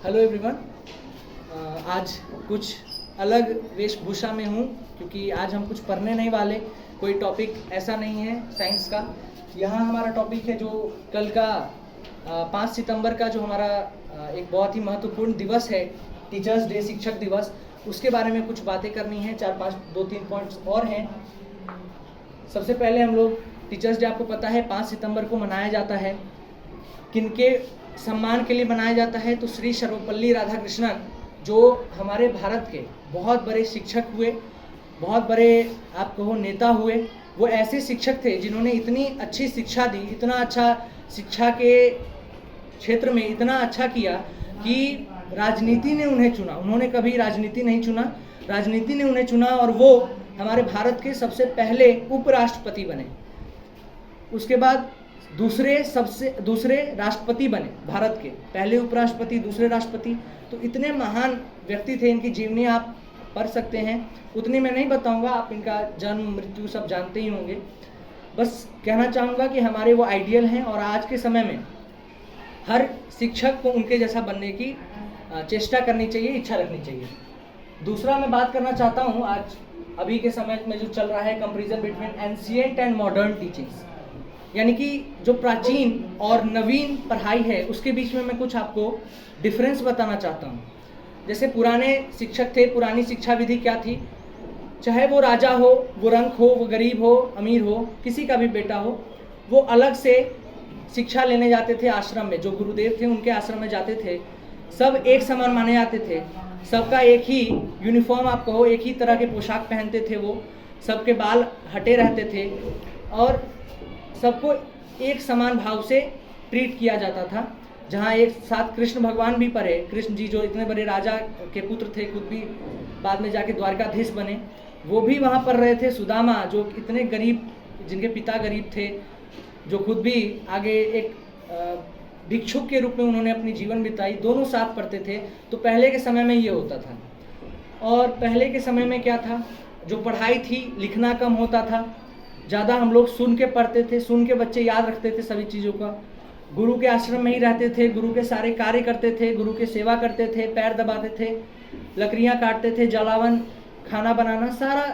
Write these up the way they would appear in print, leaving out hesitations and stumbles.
Hello everyone. आज कुछ अलग वेशभूषा में हूँ क्योंकि आज हम कुछ पढ़ने नहीं वाले। कोई टॉपिक ऐसा नहीं है साइंस का। यहाँ हमारा टॉपिक है जो कल का 5 सितंबर का जो हमारा एक बहुत ही महत्वपूर्ण दिवस है, टीचर्स डे, शिक्षक दिवस, उसके बारे में कुछ बातें करनी है। 4-5 2-3 पॉइंट्स और हैं। सबसे पहले हम लोग टीचर्स डे, आपको पता है 5 सितंबर को मनाया जाता है। किनके सम्मान के लिए मनाया जाता है? तो श्री सर्वपल्ली राधाकृष्णन, जो हमारे भारत के बहुत बड़े शिक्षक हुए, बहुत बड़े आप कहो नेता हुए। वो ऐसे शिक्षक थे जिन्होंने इतनी अच्छी शिक्षा दी, इतना अच्छा शिक्षा के क्षेत्र में इतना अच्छा किया कि राजनीति ने उन्हें चुना। उन्होंने कभी राजनीति नहीं चुना, राजनीति ने उन्हें चुना और वो हमारे भारत के सबसे पहले उपराष्ट्रपति बने। उसके बाद दूसरे राष्ट्रपति बने भारत के, पहले उपराष्ट्रपति, दूसरे राष्ट्रपति। तो इतने महान व्यक्ति थे, इनकी जीवनी आप पढ़ सकते हैं। उतनी मैं नहीं बताऊंगा, आप इनका जन्म मृत्यु सब जानते ही होंगे। बस कहना चाहूँगा कि हमारे वो आइडियल हैं और आज के समय में हर शिक्षक को उनके जैसा बनने की चेष्टा करनी चाहिए, इच्छा रखनी चाहिए। दूसरा मैं बात करना चाहता हूँ, आज अभी के समय में जो चल रहा है comparison between ancient and modern teachings, यानी कि जो प्राचीन और नवीन पढ़ाई है उसके बीच में मैं कुछ आपको डिफरेंस बताना चाहता हूँ। जैसे पुराने शिक्षक थे, पुरानी शिक्षा विधि क्या थी? चाहे वो राजा हो, वो रंक हो, वो गरीब हो, अमीर हो, किसी का भी बेटा हो, वो अलग से शिक्षा लेने जाते थे आश्रम में। जो गुरुदेव थे उनके आश्रम में जाते थे, सब एक समान माने जाते थे। सबका एक ही यूनिफॉर्म आप कहो, एक ही तरह के पोशाक पहनते थे वो, सबके बाल हटे रहते थे और सबको एक समान भाव से ट्रीट किया जाता था। जहाँ एक साथ कृष्ण भगवान भी पढ़े, कृष्ण जी जो इतने बड़े राजा के पुत्र थे, खुद भी बाद में जाके द्वारकाधीश बने, वो भी वहाँ पढ़ रहे थे। सुदामा जो इतने गरीब, जिनके पिता गरीब थे, जो खुद भी आगे एक भिक्षुक के रूप में उन्होंने अपनी जीवन बिताई, दोनों साथ पढ़ते थे। तो पहले के समय में ये होता था। और पहले के समय में क्या था? जो पढ़ाई थी, लिखना कम होता था, ज़्यादा हम लोग सुन के पढ़ते थे, सुन के बच्चे याद रखते थे सभी चीज़ों का। गुरु के आश्रम में ही रहते थे, गुरु के सारे कार्य करते थे, गुरु के सेवा करते थे, पैर दबाते थे, लकड़ियाँ काटते थे, जलावन, खाना बनाना, सारा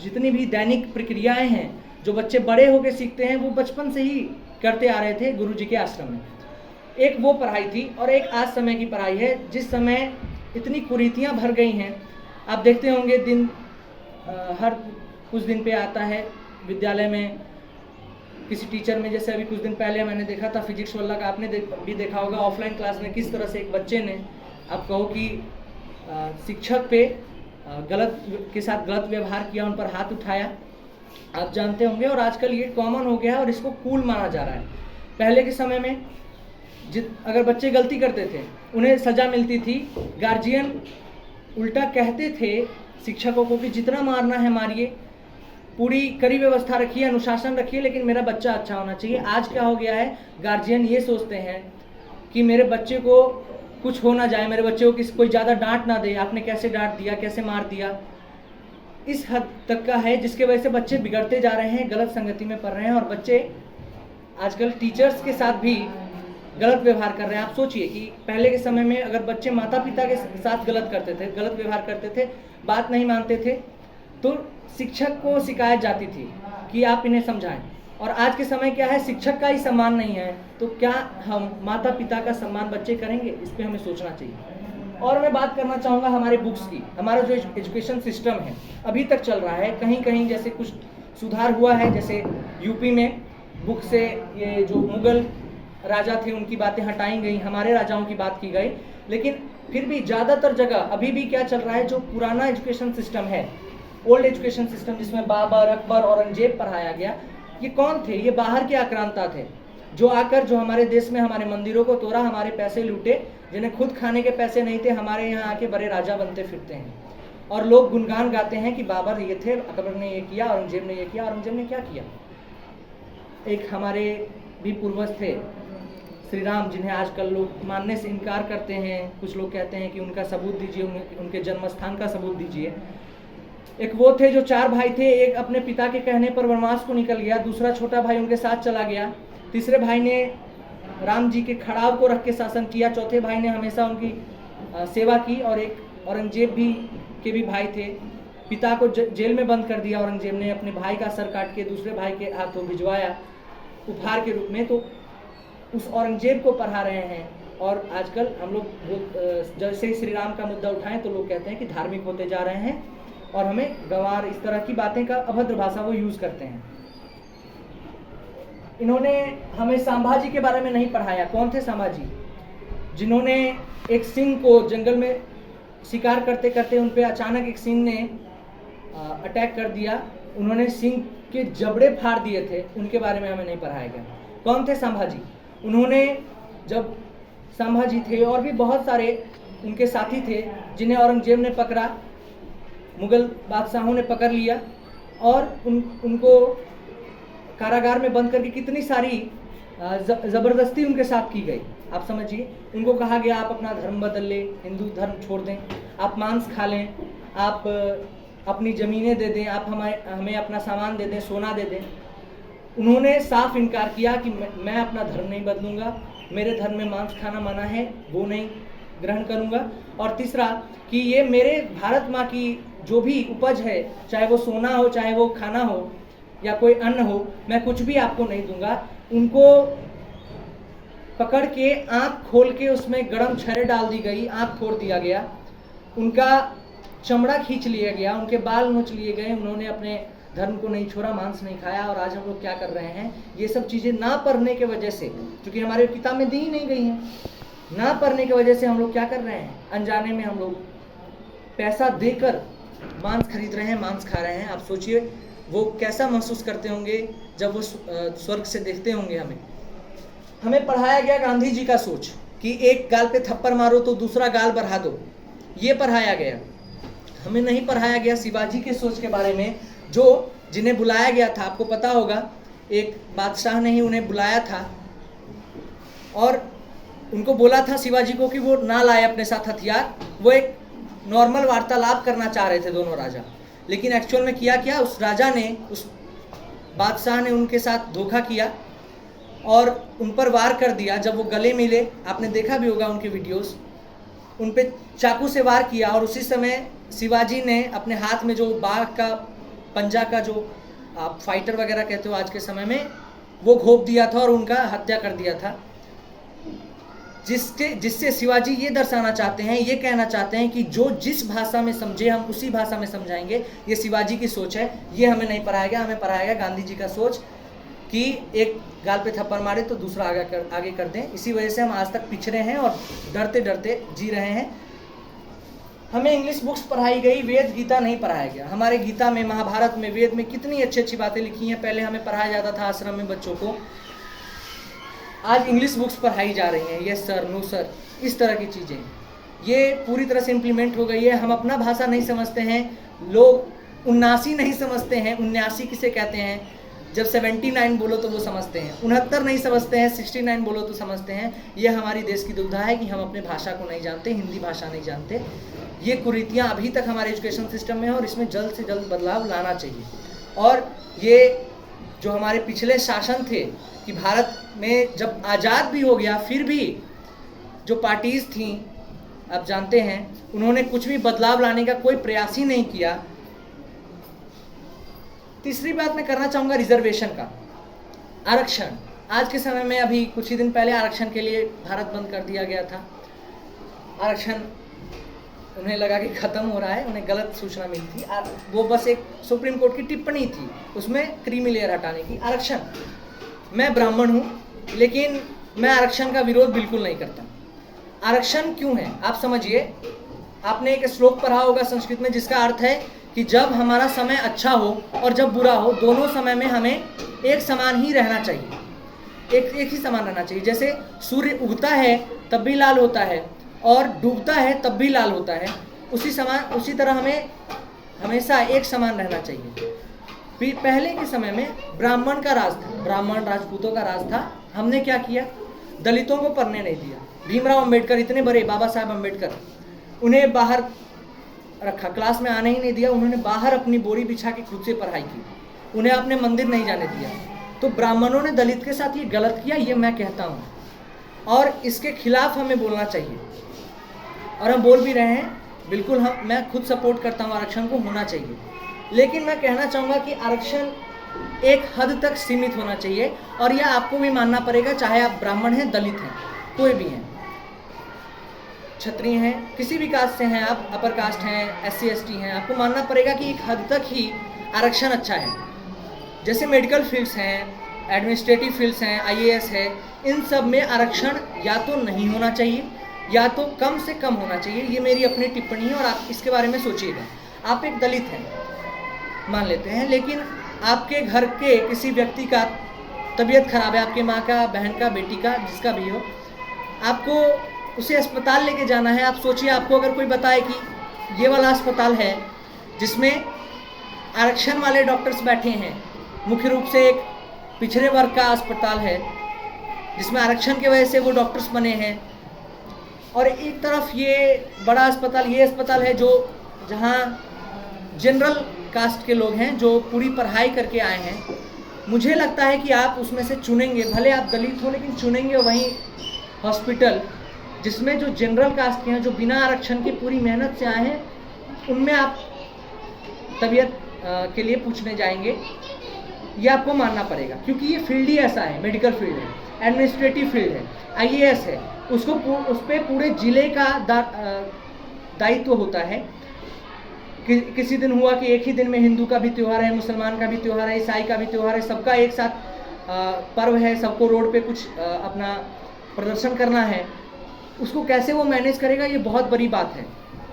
जितनी भी दैनिक प्रक्रियाएं हैं जो बच्चे बड़े होकर सीखते हैं, वो बचपन से ही करते आ रहे थे गुरु जी के आश्रम में। एक वो पढ़ाई थी और एक आज समय की पढ़ाई है, जिस समय इतनी कुरीतियाँ भर गई हैं। आप देखते होंगे दिन हर कुछ दिन पे आता है विद्यालय में किसी टीचर में, जैसे अभी कुछ दिन पहले मैंने देखा था फिजिक्स वाला का, आपने भी देखा होगा ऑफलाइन क्लास में किस तरह से एक बच्चे ने, आप कहो कि शिक्षक पे के साथ गलत व्यवहार किया, उन पर हाथ उठाया, आप जानते होंगे। और आजकल ये कॉमन हो गया है और इसको कूल माना जा रहा है। पहले के समय में अगर बच्चे गलती करते थे उन्हें सज़ा मिलती थी। गार्जियन उल्टा कहते थे शिक्षकों को कि जितना मारना है मारिए, पूरी कड़ी व्यवस्था रखिए, अनुशासन रखिए, लेकिन मेरा बच्चा अच्छा होना चाहिए। आज क्या हो गया है, गार्जियन ये सोचते हैं कि मेरे बच्चे को कुछ हो ना जाए, मेरे बच्चे को कोई ज़्यादा डांट ना दे, आपने कैसे डांट दिया, कैसे मार दिया। इस हद तक का है जिसके वजह से बच्चे बिगड़ते जा रहे हैं, गलत संगति में पढ़ रहे हैं और बच्चे आजकल टीचर्स के साथ भी गलत व्यवहार कर रहे हैं। आप सोचिए कि पहले के समय में अगर बच्चे माता पिता के साथ गलत करते थे, गलत व्यवहार करते थे, बात नहीं मानते थे, तो शिक्षक को शिकायत जाती थी कि आप इन्हें समझाएं। और आज के समय क्या है, शिक्षक का ही सम्मान नहीं है, तो क्या हम माता पिता का सम्मान बच्चे करेंगे? इस पर हमें सोचना चाहिए। और मैं बात करना चाहूँगा हमारे बुक्स की। हमारा जो एजुकेशन सिस्टम है अभी तक चल रहा है, कहीं कहीं जैसे कुछ सुधार हुआ है, जैसे यूपी में बुक से ये जो मुगल राजा थे उनकी बातें हटाई गई, हमारे राजाओं की बात की गई, लेकिन फिर भी ज़्यादातर जगह अभी भी क्या चल रहा है, जो पुराना एजुकेशन सिस्टम है, ओल्ड एजुकेशन सिस्टम, जिसमें बाबर, अकबर, औरंगजेब पढ़ाया गया, ये कौन थे? ये बाहर के आक्रांता थे जो आकर जो हमारे देश में हमारे मंदिरों को तोड़ा, हमारे पैसे लूटे, जिन्हें खुद खाने के पैसे नहीं थे, हमारे यहाँ आके बड़े राजा बनते फिरते हैं। और लोग गुणगान गाते हैं कि बाबर ये थे, अकबर ने ये किया, औरंगजेब ने ये किया। औरंगजेब ने क्या किया? एक हमारे भी पूर्वज थे श्री राम, जिन्हें आजकल लोग मानने से इनकार करते हैं। कुछ लोग कहते हैं कि उनका सबूत दीजिए, उनके जन्म स्थान का सबूत दीजिए। एक वो थे जो 4 भाई थे, एक अपने पिता के कहने पर वनवास को निकल गया, दूसरा छोटा भाई उनके साथ चला गया, तीसरे भाई ने राम जी के खड़ाव को रख के शासन किया, चौथे भाई ने हमेशा उनकी सेवा की, और एक औरंगजेब भी के भी भाई थे। पिता को जेल में बंद कर दिया औरंगजेब ने, अपने भाई का सर काट के दूसरे भाई के हाथों भिजवाया उपहार के रूप में। तो उस औरंगजेब को पढ़ा रहे हैं। और आजकल हम लोग जैसे ही श्री राम का मुद्दा उठाएं तो लोग कहते हैं कि धार्मिक होते जा रहे हैं और हमें गंवार, इस तरह की बातें का अभद्र भाषा वो यूज करते हैं। इन्होंने हमें संभाजी के बारे में नहीं पढ़ाया। कौन थे संभाजी? जिन्होंने एक सिंह को जंगल में शिकार करते करते उन पे अचानक एक सिंह ने अटैक कर दिया, उन्होंने सिंह के जबड़े फाड़ दिए थे, उनके बारे में हमें नहीं पढ़ाया गया। कौन थे संभाजी? उन्होंने, जब संभाजी थे और भी बहुत सारे उनके साथी थे जिन्हें औरंगजेब ने पकड़ा, मुगल बादशाहों ने पकड़ लिया और उनको कारागार में बंद करके कितनी सारी ज़बरदस्ती उनके साथ की गई। आप समझिए, उनको कहा गया आप अपना धर्म बदल लें, हिंदू धर्म छोड़ दें, आप मांस खा लें, आप अपनी ज़मीनें दे दें, आप हमें अपना सामान दे दें, सोना दे दें। उन्होंने साफ इनकार किया कि मैं अपना धर्म नहीं बदलूंगा, मेरे धर्म में मांस खाना मना है, वो नहीं ग्रहण करूंगा। और तीसरा कि ये मेरे भारत माँ की जो भी उपज है, चाहे वो सोना हो, चाहे वो खाना हो या कोई अन्न हो, मैं कुछ भी आपको नहीं दूंगा। उनको पकड़ के आँख खोल के उसमें गरम छर्रे डाल दी गई, आँख फोड़ दिया गया, उनका चमड़ा खींच लिया गया, उनके बाल नोच लिए गए। उन्होंने अपने धर्म को नहीं छोड़ा, मांस नहीं खाया। और आज हम लोग क्या कर रहे हैं? ये सब चीज़ें ना पढ़ने के वजह से, क्योंकि हमारे किताब में दी ही नहीं गई हैं, ना पढ़ने की वजह से हम लोग क्या कर रहे हैं? अनजाने में हम लोग पैसा देकर मांस खरीद रहे हैं, मांस खा रहे हैं। आप सोचिए वो कैसा महसूस करते होंगे जब वो स्वर्ग से देखते होंगे हमें पढ़ाया गया गांधी जी का सोच कि एक गाल पे थप्पड़ मारो तो दूसरा गाल बढ़ा दो, ये पढ़ाया गया। हमें नहीं पढ़ाया गया शिवाजी के सोच के बारे में, जो जिन्हें बुलाया गया था। आपको पता होगा एक बादशाह ने ही उन्हें बुलाया था और उनको बोला था शिवाजी को कि वो ना लाए अपने साथ हथियार। वो एक नॉर्मल वार्तालाप करना चाह रहे थे दोनों राजा, लेकिन एक्चुअल में किया क्या? उस राजा ने, उस बादशाह ने उनके साथ धोखा किया और उन पर वार कर दिया। जब वो गले मिले, आपने देखा भी होगा उनके वीडियोस, उन पे चाकू से वार किया और उसी समय शिवाजी ने अपने हाथ में जो बाघ का पंजा का, जो आप फाइटर वगैरह कहते हो आज के समय में, वो घोंप दिया था और उनका हत्या कर दिया था। जिससे शिवाजी ये दर्शाना चाहते हैं, ये कहना चाहते हैं कि जो जिस भाषा में समझे हम उसी भाषा में समझाएंगे। ये शिवाजी की सोच है, ये हमें नहीं पढ़ाया गया। हमें पढ़ाया गया गांधी जी का सोच कि एक गाल पे थप्पड़ मारे तो दूसरा आगे कर दें। इसी वजह से हम आज तक पिछड़े हैं और डरते डरते जी रहे हैं। हमें इंग्लिश बुक्स पढ़ाई गई, वेद गीता नहीं पढ़ाया गया। हमारे गीता में, महाभारत में, वेद में कितनी अच्छी अच्छी बातें लिखी हैं। पहले हमें पढ़ाया जाता था आश्रम में बच्चों को, आज इंग्लिश बुक्स पढ़ाई जा रही हैं। यस सर, नो सर, इस तरह की चीज़ें ये पूरी तरह से इम्प्लीमेंट हो गई है। हम अपना भाषा नहीं समझते हैं, लोग 79 नहीं समझते हैं। 79 किसे कहते हैं? जब 79 बोलो तो वो समझते हैं, 69 नहीं समझते हैं, 69 बोलो तो समझते हैं। ये हमारी देश की दुविधा है कि हम अपने भाषा को नहीं जानते, हिंदी भाषा नहीं जानते। ये कुरीतियाँ अभी तक हमारे एजुकेशन सिस्टम में है और इसमें जल्द से जल्द बदलाव लाना चाहिए। और ये जो हमारे पिछले शासन थे कि भारत में जब आज़ाद भी हो गया, फिर भी जो पार्टीज़ थीं, आप जानते हैं, उन्होंने कुछ भी बदलाव लाने का कोई प्रयास ही नहीं किया। तीसरी बात मैं करना चाहूँगा रिजर्वेशन का, आरक्षण। आज के समय में, अभी कुछ ही दिन पहले आरक्षण के लिए भारत बंद कर दिया गया था। आरक्षण उन्हें लगा कि ख़त्म हो रहा है, उन्हें गलत सूचना मिली थी। वो बस एक सुप्रीम कोर्ट की टिप्पणी थी, उसमें क्रीमी लेयर हटाने की। आरक्षण, मैं ब्राह्मण हूँ लेकिन मैं आरक्षण का विरोध बिल्कुल नहीं करता। आरक्षण क्यों है आप समझिए। आपने एक श्लोक पढ़ा होगा संस्कृत में जिसका अर्थ है कि जब हमारा समय अच्छा हो और जब बुरा हो, दोनों समय में हमें एक समान ही रहना चाहिए, एक ही समान रहना चाहिए। जैसे सूर्य उगता है तब भी लाल होता है और डूबता है तब भी लाल होता है, उसी तरह हमें हमेशा एक समान रहना चाहिए। पहले के समय में ब्राह्मण का राज था, ब्राह्मण राजपूतों का राज था। हमने क्या किया? दलितों को पढ़ने नहीं दिया। भीमराव अंबेडकर, इतने बड़े बाबा साहब अंबेडकर, उन्हें बाहर रखा, क्लास में आने ही नहीं दिया। उन्होंने बाहर अपनी बोरी बिछा के खुद से पढ़ाई की, उन्हें अपने मंदिर नहीं जाने दिया। तो ब्राह्मणों ने दलित के साथ ये गलत किया, ये मैं कहता हूँ। और इसके खिलाफ हमें बोलना चाहिए, और हम बोल भी रहे हैं। बिल्कुल मैं खुद सपोर्ट करता हूँ, आरक्षण को होना चाहिए, लेकिन मैं कहना चाहूँगा कि आरक्षण एक हद तक सीमित होना चाहिए, और यह आपको भी मानना पड़ेगा, चाहे आप ब्राह्मण हैं, दलित हैं, कोई भी हैं, क्षत्रिय हैं, किसी भी कास्ट से हैं आप, अपर कास्ट हैं, SC ST हैं, आपको मानना पड़ेगा कि एक हद तक ही आरक्षण अच्छा है। जैसे मेडिकल फील्ड्स हैं, एडमिनिस्ट्रेटिव फील्ड्स हैं, IAS है, इन सब में आरक्षण या तो नहीं होना चाहिए या तो कम से कम होना चाहिए। ये मेरी अपनी टिप्पणी है और आप इसके बारे में सोचिएगा। आप एक दलित हैं मान लेते हैं, लेकिन आपके घर के किसी व्यक्ति का तबीयत खराब है, आपके माँ का, बहन का, बेटी का, जिसका भी हो, आपको उसे अस्पताल लेके जाना है। आप सोचिए, आपको अगर कोई बताए कि ये वाला अस्पताल है जिसमें आरक्षण वाले डॉक्टर्स बैठे हैं, मुख्य रूप से एक पिछड़े वर्ग का अस्पताल है जिसमें आरक्षण की वजह से वो डॉक्टर्स बने हैं, और एक तरफ ये बड़ा अस्पताल, ये अस्पताल है जो जहाँ जनरल कास्ट के लोग हैं जो पूरी पढ़ाई करके आए हैं। मुझे लगता है कि आप उसमें से चुनेंगे, भले आप दलित हो, लेकिन चुनेंगे वहीं हॉस्पिटल जिसमें जो जनरल कास्ट के हैं, जो बिना आरक्षण के पूरी मेहनत से आए हैं, उनमें आप तबीयत के लिए पूछने जाएंगे। ये आपको मानना पड़ेगा, क्योंकि ये फील्ड ही ऐसा है, मेडिकल फील्ड है, एडमिनिस्ट्रेटिव फील्ड है, IAS है, उस पर पूरे जिले का दायित्व होता है। किसी दिन हुआ कि एक ही दिन में हिंदू का भी त्यौहार है, मुसलमान का भी त्यौहार है, ईसाई का भी त्यौहार है, सबका एक साथ पर्व है, सबको रोड पे कुछ अपना प्रदर्शन करना है, उसको कैसे वो मैनेज करेगा, ये बहुत बड़ी बात है,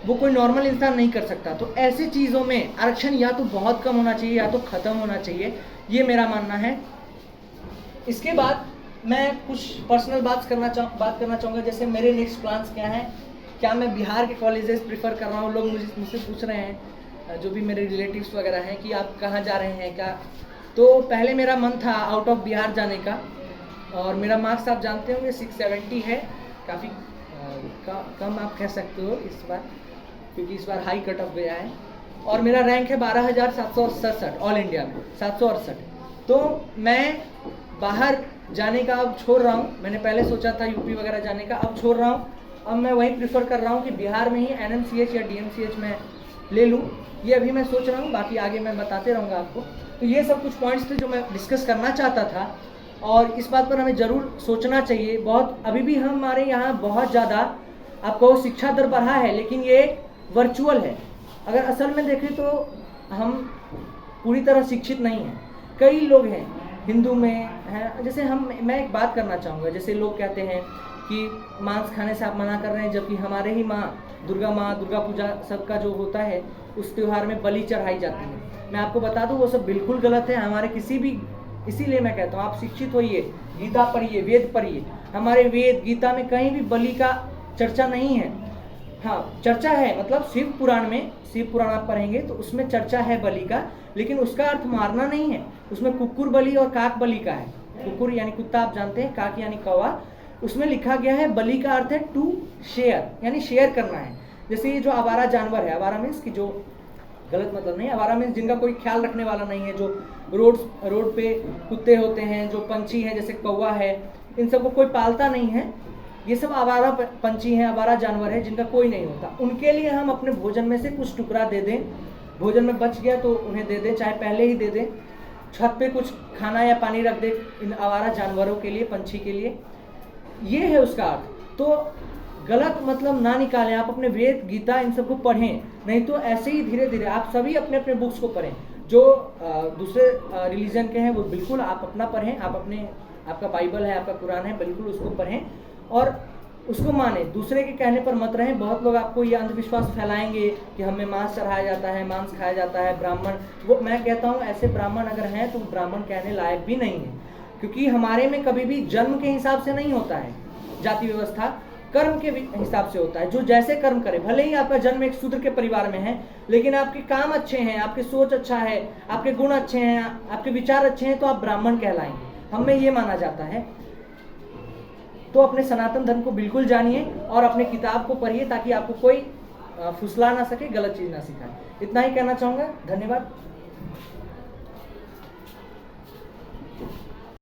वो कोई नॉर्मल इंसान नहीं कर सकता। तो ऐसे चीज़ों में आरक्षण या तो बहुत कम होना चाहिए या तो ख़त्म होना चाहिए, ये मेरा मानना है। इसके बाद मैं कुछ पर्सनल बात करना चाहूँगा। जैसे मेरे नेक्स्ट प्लान्स क्या हैं, क्या मैं बिहार के कॉलेजेस प्रीफर कर रहा हूँ। लोग मुझसे पूछ रहे हैं, जो भी मेरे रिलेटिव्स वगैरह हैं, कि आप कहाँ जा रहे हैं क्या। तो पहले मेरा मन था आउट ऑफ बिहार जाने का, और मेरा मार्क्स आप जानते होंगे 670 है, काफ़ी कम आप कह सकते हो इस बार, क्योंकि इस बार हाई कट ऑफ गया है, और मेरा रैंक है 12,767 ऑल इंडिया में 768। तो मैं बाहर जाने का अब छोड़ रहा हूँ। मैंने पहले सोचा था यूपी वगैरह जाने का, अब छोड़ रहा हूँ। अब मैं वही प्रीफर कर रहा हूँ कि बिहार में ही NMCH या DMCH में ले लूँ, ये अभी मैं सोच रहा हूँ, बाकी आगे मैं बताते रहूँगा आपको। तो ये सब कुछ पॉइंट्स थे जो मैं डिस्कस करना चाहता था, और इस बात पर हमें ज़रूर सोचना चाहिए। बहुत अभी भी हमारे यहाँ बहुत ज़्यादा आपको शिक्षा दर बढ़ा है, लेकिन ये वर्चुअल है। अगर असल में देखें तो हम पूरी तरह शिक्षित नहीं हैं। कई लोग हैं हिंदू में हैं, जैसे मैं एक बात करना चाहूँगा। जैसे लोग कहते हैं कि मांस खाने से आप मना कर रहे हैं, जबकि हमारे ही माँ दुर्गा पूजा सबका जो होता है, उस त्यौहार में बलि चढ़ाई जाती है। मैं आपको बता दूं वो सब बिल्कुल गलत है। हमारे किसी भी, इसीलिए मैं कहता हूँ आप शिक्षित होइए, गीता पढ़िए, वेद पढ़िए। हमारे वेद गीता में कहीं भी बलि का चर्चा नहीं है। हाँ, चर्चा है, मतलब शिव पुराण आप पढ़ेंगे तो उसमें चर्चा है बलि का, लेकिन उसका अर्थ मारना नहीं है। उसमें कुक्कुर बलि और काक बलि का है। कुक्कुर यानी कुत्ता आप जानते हैं, काक यानी कौवा। उसमें लिखा गया है बलि का अर्थ है टू शेयर, यानी शेयर करना है। जैसे ये जो आवारा जानवर है, आवारा मीन्स की जो गलत मतलब नहीं, आवारा मीन्स जिनका कोई ख्याल रखने वाला नहीं है, जो रोड पे कुत्ते होते हैं, जो पंछी हैं जैसे कौवा है, इन सबको कोई पालता नहीं है। ये सब आवारा पंछी हैं, आवारा जानवर है जिनका कोई नहीं होता। उनके लिए हम अपने भोजन में से कुछ टुकड़ा दे दें, भोजन में बच गया तो उन्हें दे दें, चाहे पहले ही दे दें। छत पे कुछ खाना या पानी रख दें इन आवारा जानवरों के लिए, पंछी के लिए। ये है उसका अर्थ। तो गलत मतलब ना निकालें। आप अपने वेद गीता इन सबको पढ़ें, नहीं तो ऐसे ही धीरे धीरे आप सभी अपने अपने बुक्स को पढ़ें। जो दूसरे रिलीजन के हैं वो बिल्कुल आप अपना पढ़ें, आपका बाइबल है, आपका कुरान है, बिल्कुल उसको पढ़ें और उसको माने। दूसरे के कहने पर मत रहें। बहुत लोग आपको ये अंधविश्वास फैलाएंगे कि हमें मांस चढ़ाया जाता है, मांस खाया जाता है, ब्राह्मण, वो मैं कहता हूँ ऐसे ब्राह्मण अगर हैं तो ब्राह्मण कहने लायक भी नहीं है, क्योंकि हमारे में कभी भी जन्म के हिसाब से नहीं होता है जाति व्यवस्था, कर्म के हिसाब से होता है। जो जैसे कर्म करे, भले ही आपका जन्म एक शूद्र के परिवार में है, लेकिन आपके काम अच्छे हैं, आपकी सोच अच्छा है, आपके गुण अच्छे हैं, आपके विचार अच्छे हैं, तो आप ब्राह्मण कहलाएंगे। हमें ये माना जाता है। तो अपने सनातन धर्म को बिल्कुल जानिए और अपने किताब को पढ़िए, ताकि आपको कोई फुसला ना सके, गलत चीज़ ना सिखाए। इतना ही कहना चाहूँगा। धन्यवाद।